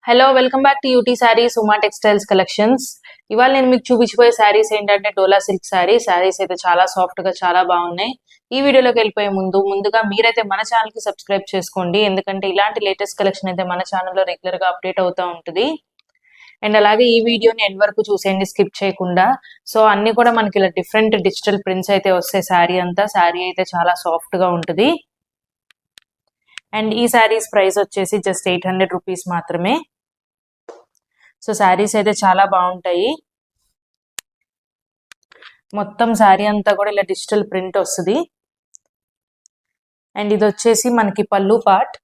Hello welcome back to UT sarees Uma textiles collections. ఇవాళ నేను మీకు చూపించిపోయే శారీస్ ఏంటంటే డోలా సిల్క్ శారీస్ అయితే చాలా సాఫ్ట్ గా చాలా బాగున్నాయి. ఈ వీడియోలోకి వెళ్ళిపోయే ముందుగా మీరైతే మన ఛానల్ కి సబ్స్క్రైబ్ చేసుకోండి, ఎందుకంటే ఇలాంటి లేటెస్ట్ కలెక్షన్ అయితే మన ఛానల్లో రెగ్యులర్ గా అప్డేట్ అవుతూ ఉంటుంది. అండ్ అలాగే ఈ వీడియోని ఎండ్ వరకు చూసేయండి, స్కిప్ చేయకుండా. సో అన్ని కూడా మనకి ఇలా డిఫరెంట్ డిజిటల్ ప్రింట్స్ అయితే వస్తాయి. శారీ అయితే చాలా సాఫ్ట్ గా ఉంటుంది. అండ్ ఈ శారీస్ ప్రైస్ వచ్చేసి జస్ట్ 800 రూపీస్ మాత్రమే. సో శారీస్ అయితే చాలా బాగుంటాయి. మొత్తం శారీ అంతా కూడా ఇలా డిజిటల్ ప్రింట్ వస్తుంది. అండ్ ఇది వచ్చేసి మనకి పళ్ళు పార్ట్.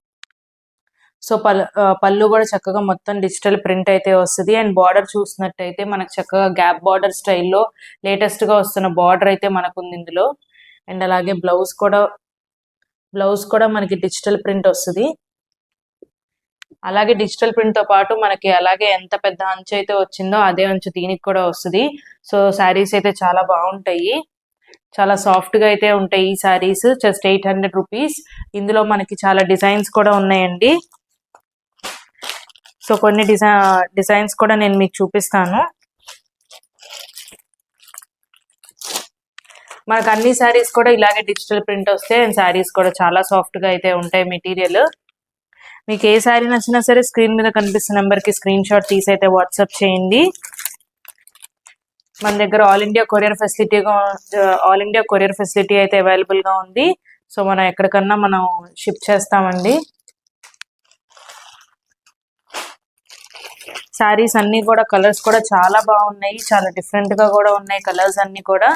సో పళ్ళు కూడా చక్కగా మొత్తం డిజిటల్ ప్రింట్ అయితే వస్తుంది. అండ్ బార్డర్ చూసినట్టయితే మనకు చక్కగా గ్యాప్ బార్డర్ స్టైల్లో లేటెస్ట్ గా వస్తున్న బార్డర్ అయితే మనకు ఉంది ఇందులో. అండ్ అలాగే బ్లౌజ్ కూడా మనకి డిజిటల్ ప్రింట్ వస్తుంది. అలాగే డిజిటల్ ప్రింట్ తో పాటు మనకి అలాగే ఎంత పెద్ద అంచు అయితే వచ్చిందో అదే అంచు దీనికి కూడా వస్తుంది. సో శారీస్ అయితే చాలా బాగుంటాయి, చాలా సాఫ్ట్ గా అయితే ఉంటాయి ఈ శారీస్. Just 800 rupees. ఇందులో మనకి చాలా డిజైన్స్ కూడా ఉన్నాయండి. సో కొన్ని డిజైన్స్ కూడా నేను మీకు చూపిస్తాను. మనకు అన్ని శారీస్ కూడా ఇలాగే డిజిటల్ ప్రింట్ వస్తాయి. అండ్ శారీస్ కూడా చాలా సాఫ్ట్ గా అయితే ఉంటాయి మెటీరియల్. మీకు ఏ శారీ నచ్చినా సరే స్క్రీన్ మీద కనిపిస్తున్న నెంబర్ కి స్క్రీన్ షాట్ తీసి అయితే వాట్సాప్ చేయండి. మన దగ్గర ఆల్ ఇండియా కొరియర్ ఫెసిలిటీ అయితే అవైలబుల్ గా ఉంది. సో మనం ఎక్కడికన్నా మనం షిప్ చేస్తామండి. శారీస్ అన్ని కూడా కలర్స్ కూడా చాలా బాగున్నాయి, చాలా డిఫరెంట్ గా కూడా ఉన్నాయి కలర్స్ అన్ని కూడా.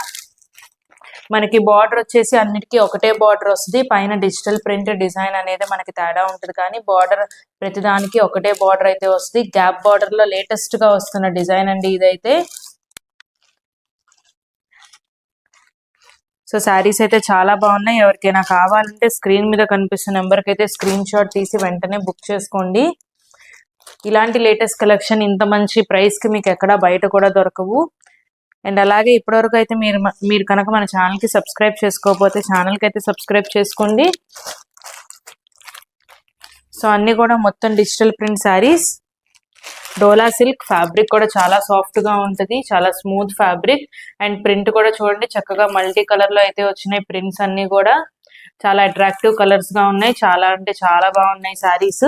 మనకి బార్డర్ వచ్చేసి అన్నిటికీ ఒకటే బార్డర్ వస్తుంది. పైన డిజిటల్ ప్రింట్ డిజైన్ అనేది మనకి తేడా ఉంటుంది, కానీ బార్డర్ ప్రతిదానికి ఒకటే బార్డర్ అయితే వస్తుంది. గ్యాప్ బార్డర్ లో లేటెస్ట్ గా వస్తున్న డిజైన్ అండి ఇదైతే. సో శారీస్ అయితే చాలా బాగున్నాయి. ఎవరికైనా కావాలంటే స్క్రీన్ మీద కనిపిస్తున్న నెంబర్కి అయితే స్క్రీన్ షాట్ తీసి వెంటనే బుక్ చేసుకోండి. ఇలాంటి లేటెస్ట్ కలెక్షన్ ఇంత మంచి ప్రైస్ కి మీకు ఎక్కడ బయట కూడా దొరకవు. అండ్ అలాగే ఇప్పటివరకు అయితే మీరు కనుక మన ఛానల్ కి సబ్స్క్రైబ్ చేసుకోకపోతే ఛానల్ కి అయితే సబ్స్క్రైబ్ చేసుకోండి. సో అన్ని కూడా మొత్తం డిజిటల్ ప్రింట్ శారీస్. డోలా సిల్క్ ఫ్యాబ్రిక్ కూడా చాలా సాఫ్ట్ గా ఉంటుంది, చాలా స్మూత్ ఫ్యాబ్రిక్. అండ్ ప్రింట్ కూడా చూడండి చక్కగా మల్టీ కలర్ లో అయితే వచ్చినాయి. ప్రింట్స్ అన్ని కూడా చాలా అట్రాక్టివ్ కలర్స్ గా ఉన్నాయి. చాలా అంటే చాలా బాగున్నాయి శారీస్.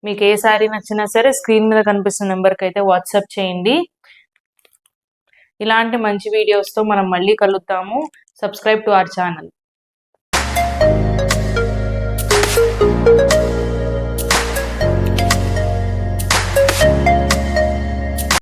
మీకు ఏ శారీ నచ్చినా సరే స్క్రీన్ మీద కనిపిస్తున్న నెంబర్కి అయితే వాట్సాప్ చేయండి. ఇలాంటి మంచి వీడియోస్తో మనం మళ్ళీ కలుద్దాము. Subscribe to our channel.